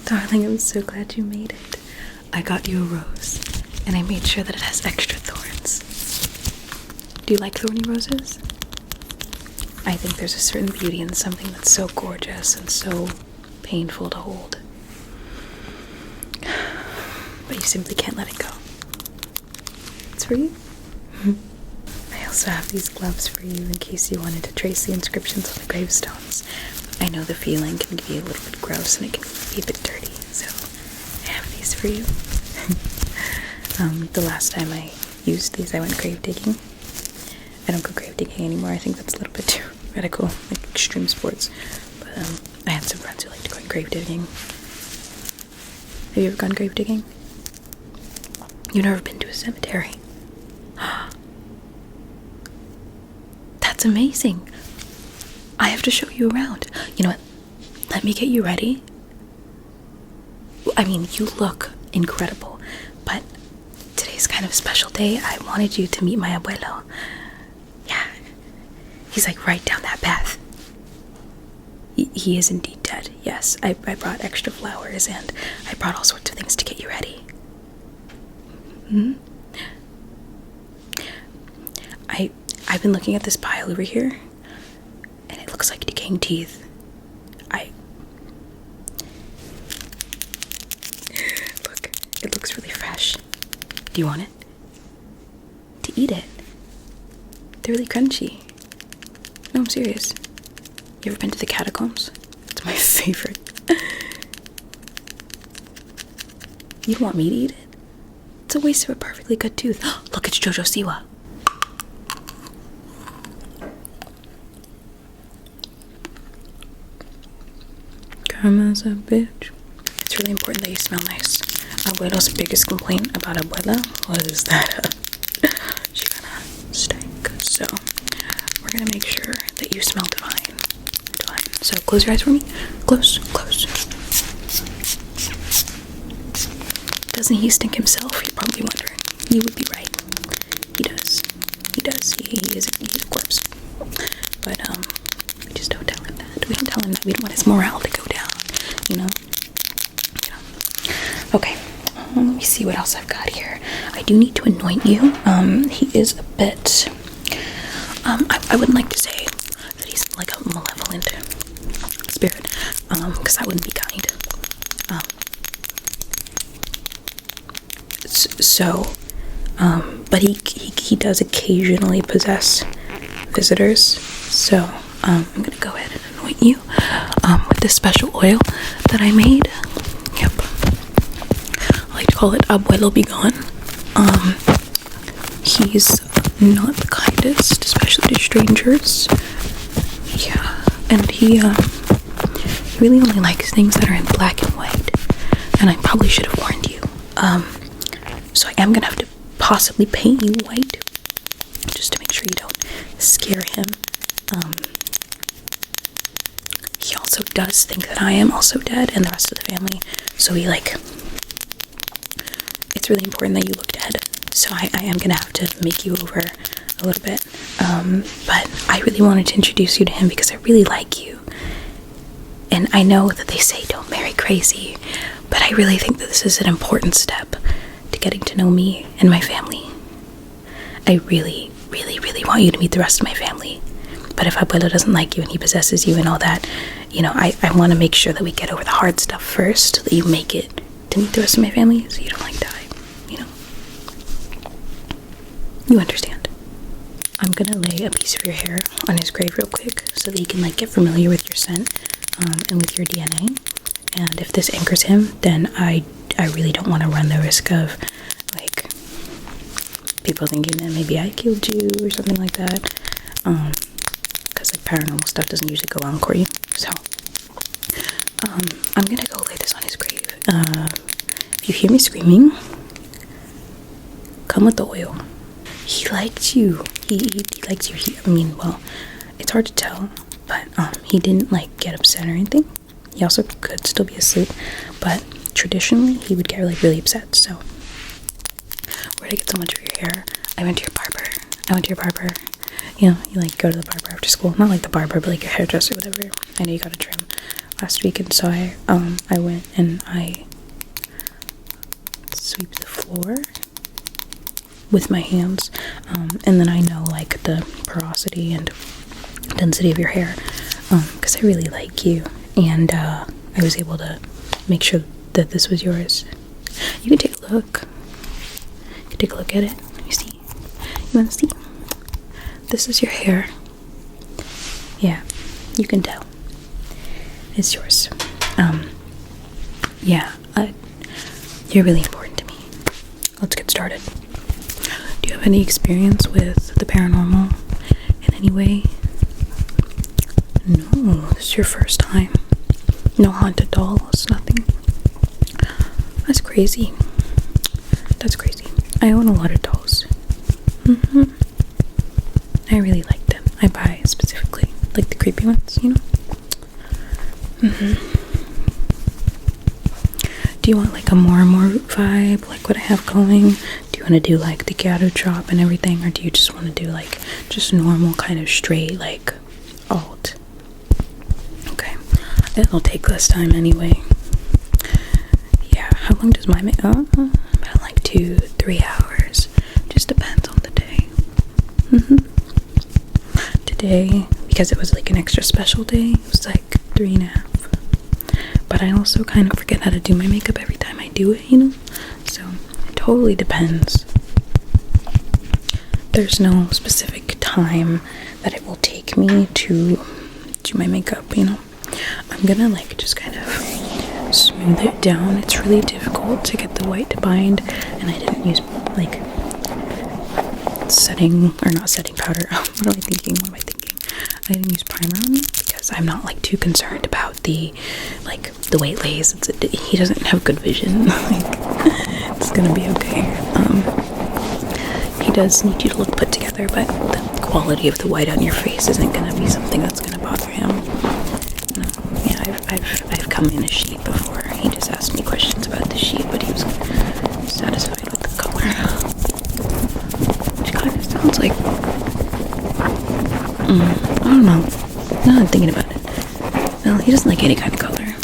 Darling, I'm so glad you made it. I got you a rose, and I made sure that it has extra thorns. Do you like thorny roses? I think there's a certain beauty in something that's so gorgeous and so painful to hold. But you simply can't let it go. It's for you. I also have these gloves for you in case you wanted to trace the inscriptions on the gravestones. I know the feeling can be a little bit gross and it can be a bit dirty, so I have these for you. The last time I used these, I went grave digging. I don't go grave digging anymore. I think that's a little bit too radical, like extreme sports. But I had some friends who like to go grave digging. Have you ever gone grave digging? You've never been to a cemetery? That's amazing. I have to show you around. You know what? Let me get you ready. I mean, you look incredible, but today's kind of a special day. I wanted you to meet my abuelo. Yeah, he's like right down that path. He is indeed dead, yes. I brought extra flowers and I brought all sorts of things to get you ready. I've been looking at this pile over here, and it looks like decaying teeth. Look, it looks really fresh. Do you want it? To eat it. They're really crunchy. No, I'm serious. You ever been to the catacombs? It's my favorite. You don't want me to eat it? It's a waste of a perfectly good tooth. Look, it's Jojo Siwa. Karma's a bitch. It's really important that you smell nice. Abuelo's biggest complaint about Abuela was that she kinda stank. So we're gonna make sure that you smell divine. Divine. So close your eyes for me. Close. Doesn't he stink himself? You're probably wondering. You would be right. He does. He is a corpse. But we just don't tell him that. We don't tell him that. We don't want his morale to go down. You know? Okay. Let me see what else I've got here. I do need to anoint you. He is a bit. I wouldn't like to say that he's like a malevolent spirit, because that wouldn't be kind. But he does occasionally possess visitors. So I'm gonna go ahead and anoint you with this special oil that I made. Yep. I like to call it Abuelo Be Gone. He's not the kindest, especially to strangers. Yeah, and he really only likes things that are in black and white. And I probably should have warned you. So I am gonna have to possibly paint you white, just to make sure you don't scare him. He also does think that I am also dead, and the rest of the family. So it's really important that you look dead. So I am gonna have to make you over a little bit. But I really wanted to introduce you to him because I really like you. And I know that they say don't marry crazy, but I really think that this is an important step to getting to know me and my family. I really, really, really want you to meet the rest of my family. But if Abuelo doesn't like you and he possesses you and all that, you know, I want to make sure that we get over the hard stuff first, that you make it to meet the rest of my family so you don't die, you know? You understand. I'm gonna lay a piece of your hair on his grave real quick so that he can get familiar with your scent and with your DNA. And if this anchors him, then I really don't want to run the risk of people thinking that maybe I killed you or something like that, because paranormal stuff doesn't usually go on for you. So I'm gonna go lay this on his grave. If you hear me screaming, come with the oil. He liked you. He likes you. It's hard to tell, but he didn't get upset or anything. He also could still be asleep, but traditionally he would get really upset. So where to get so much of your hair? I went to your barber. You know, you go to the barber after school. Not like the barber, but your hairdresser, whatever. I know you got a trim, last weekend, so I went and I sweep the floor with my hands, and then I know like the porosity and density of your hair, because I really like you, and I was able to make sure that this was yours. You can take a look. You can take a look at it. Let me see. You want to see? This is your hair. Yeah, you can tell. It's yours. Yeah, you're really important to me. Let's get started. Do you have any experience with the paranormal in any way? No, this is your first time. No haunted dolls, nothing. That's crazy. That's crazy. I own a lot of dolls. I really like them. I buy specifically, like the creepy ones, you know? Do you want like a more vibe, like what I have going? Do you want to do like the gato chop and everything, or do you just want to do like just normal kind of straight like alt? Okay, it'll take less time anyway. Yeah, how long does my about like 2-3 hours. Just depends on the day. Today, because it was like an extra special day, it was like 3.5. But I also kind of forget how to do my makeup every time I do it, you know? So it totally depends. There's no specific time that it will take me to do my makeup, you know? I'm gonna like just kind of smooth it down. It's really difficult to get the white to bind, and I didn't use like not setting powder. What am I thinking? I didn't use primer on it because I'm not like too concerned about the way it lays. He doesn't have good vision. It's gonna be okay. He does need you to look put together, but the quality of the white on your face isn't gonna be something that's gonna bother him. No, yeah, I've come in a sheet before. He just asked me questions about the sheet, but he was satisfied with the color. Which kind of sounds like I don't know. Now I'm thinking about it. Well, he doesn't like any kind of color.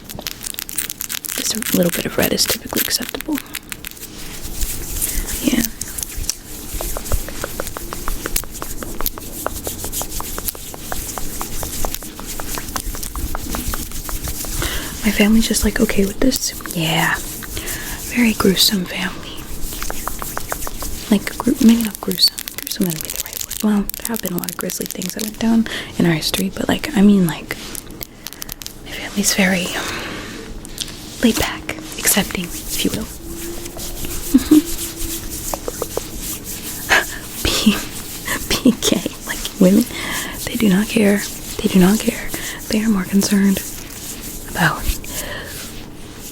Just a little bit of red is typically acceptable. Yeah. My family's just like okay with this. Yeah. Very gruesome family. Like, maybe not gruesome. Gruesome wouldn't be the right word. Well, there have been a lot of grisly things that went down in our history, but like, I mean, like, my family's very laid back, accepting, if you will. Being gay, like women, they do not care. They do not care. They are more concerned about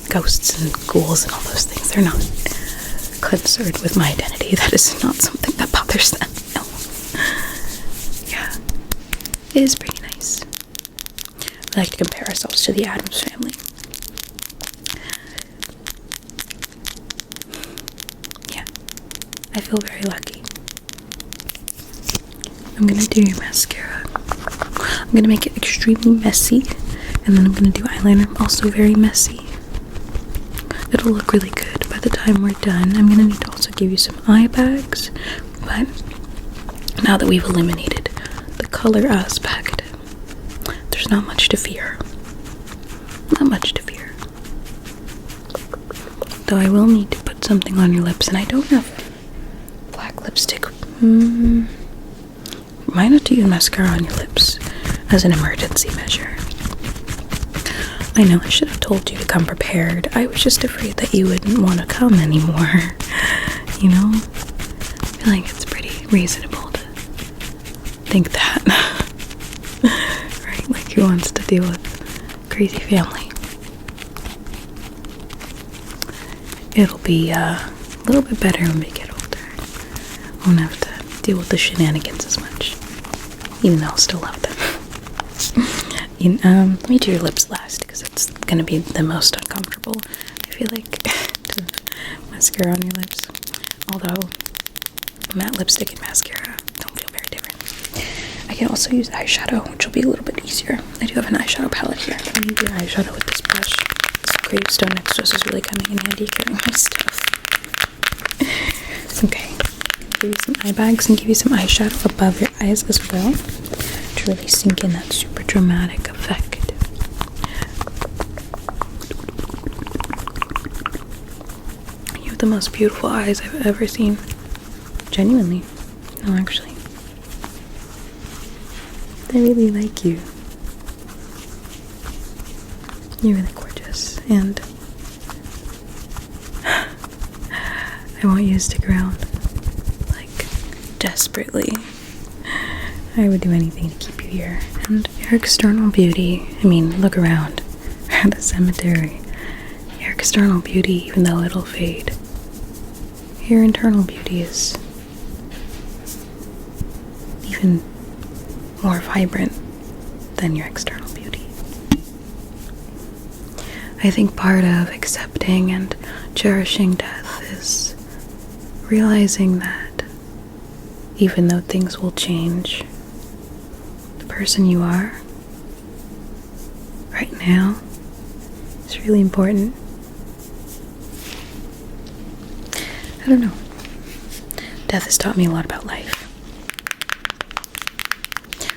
ghosts and ghouls and all those things. They're not concerned with my identity. That is not something that bothers them. No. Yeah. It is pretty nice. We like to compare ourselves to the Addams family. Yeah. I feel very lucky. I'm gonna do your mascara. I'm gonna make it extremely messy, and then I'm gonna do eyeliner, also very messy. It'll look really good by the time we're done. I'm gonna need to also give you some eye bags, but now that we've eliminated the color aspect, there's not much to fear. Not much to fear. Though I will need to put something on your lips, and I don't have black lipstick. Might have to use mascara on your lips as an emergency measure. I know I should have told you to come prepared. I was just afraid that you wouldn't want to come anymore. You know? I feel like it's pretty reasonable to think that. Right? Like, who wants to deal with crazy family? It'll be a little bit better when we get older. Won't have to deal with the shenanigans as much. Even though I'll still love them. Let me do your lips last, because it's gonna be the most uncomfortable. I feel like to mascara on your lips. Although matte lipstick and mascara don't feel very different. I can also use eyeshadow, which will be a little bit easier. I do have an eyeshadow palette here. I'm gonna do eyeshadow with this brush. This gravestone next to us is really coming in handy carrying my stuff. Okay. Give you some eye bags and give you some eyeshadow above your eyes as well to really sink in that super dramatic effect. You have the most beautiful eyes I've ever seen. Genuinely. No, actually. I really like you. You're really gorgeous, and I want you to stick around. Desperately. I would do anything to keep you here. And your external beauty, I mean, look around. We're at the cemetery. Your external beauty, even though it'll fade, your internal beauty is even more vibrant than your external beauty. I think part of accepting and cherishing death is realizing that even though things will change, the person you are right now is really important. I don't know. Death has taught me a lot about life.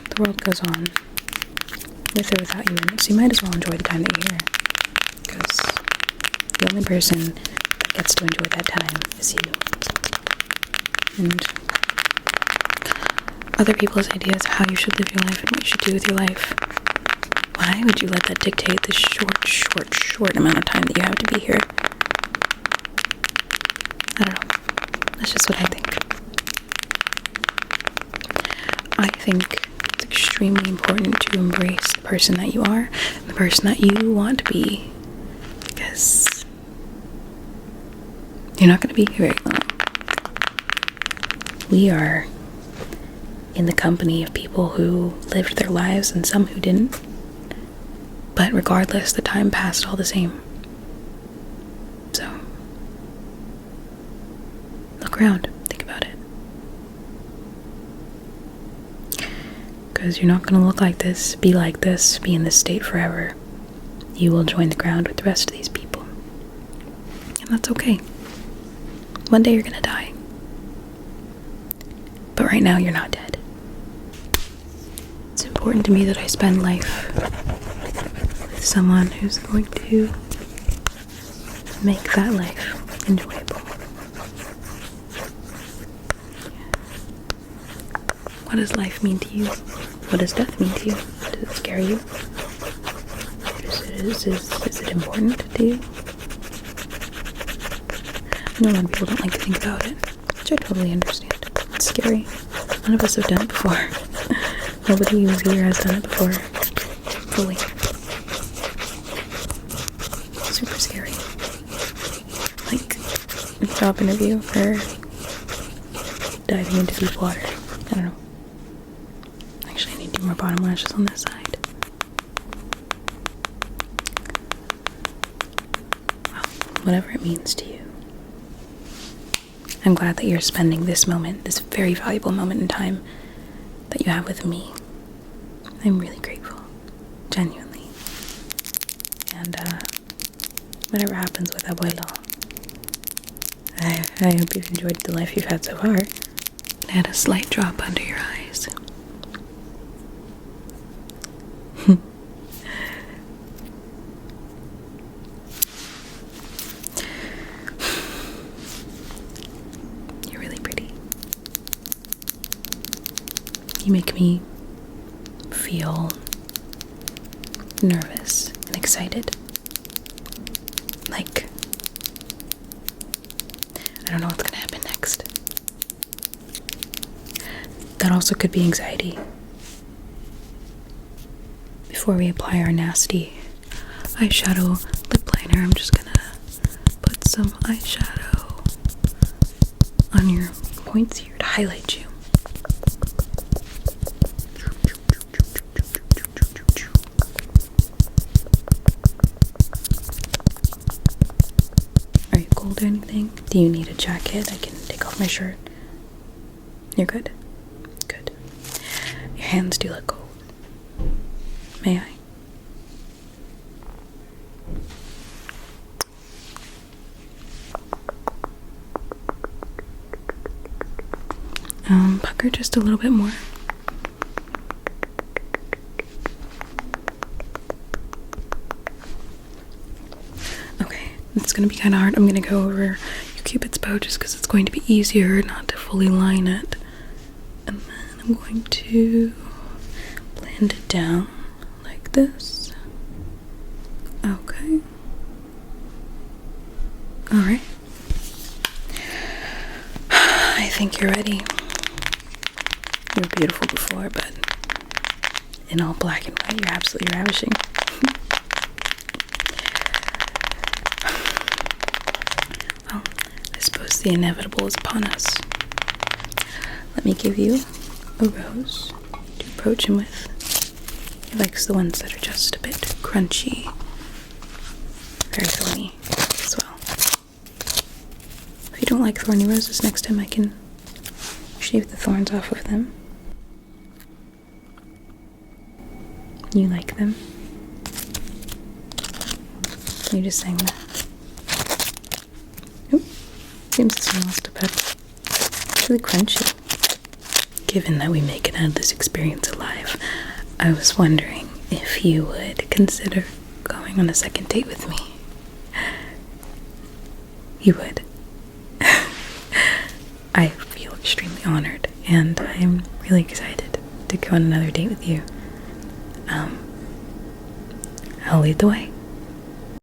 The world goes on with or without you in it, so you might as well enjoy the time that you're here. Because the only person that gets to enjoy that time is you. And other people's ideas of how you should live your life and what you should do with your life, why would you let that dictate the short amount of time that you have to be here? I don't know. That's just what I think. I think it's extremely important to embrace the person that you are and the person that you want to be, because you're not going to be here very long. We are in the company of people who lived their lives and some who didn't. But regardless, the time passed all the same. So, look around, think about it. Because you're not going to look like this, be like this, be in this state forever. You will join the ground with the rest of these people. And that's okay. One day you're going to die. But right now you're not dead. It's important to me that I spend life with someone who's going to make that life enjoyable. What does life mean to you? What does death mean to you? Does it scare you? Is it important to you? I know a lot of people don't like to think about it, which I totally understand. It's scary. None of us have done it before. Nobody who's here has done it before. Fully. Super scary. Like a job interview or diving into deep water. I don't know. Actually, I need 2 more bottom lashes on this side. Well, whatever it means to you. I'm glad that you're spending this moment, this very valuable moment in time that you have with me. I'm really grateful. Genuinely. And, whatever happens with Abuelo, I hope you've enjoyed the life you've had so far. I had a slight drop under your eyes. You're really pretty. You make me feel nervous and excited. Like, I don't know what's gonna happen next. That also could be anxiety. Before we apply our nasty eyeshadow lip liner, I'm just gonna put some eyeshadow on your points here to highlight you. Are you cold or anything? Do you need a jacket? I can take off my shirt. You're good? Good. Your hands do look cold. May I? Pucker just a little bit more. Okay, it's gonna be kind of hard. I'm gonna go over your Cupid's bow just because it's going to be easier not to fully line it. And then I'm going to blend it down like this. Okay. Alright. I think you're ready. You were beautiful before, but in all black and white, you're absolutely ravishing. Well, I suppose the inevitable is upon us. Let me give you a rose to approach him with. He likes the ones that are just a bit crunchy, very thorny as well. If you don't like thorny roses, next time I can shave the thorns off of them. You like them? You just sang that. Oop, seems this one lost a pep. It's really crunchy. Given that we make it out of this experience alive, I was wondering if you would consider going on a second date with me. You would. I feel extremely honored, and I'm really excited to go on another date with you. I'll lead the way.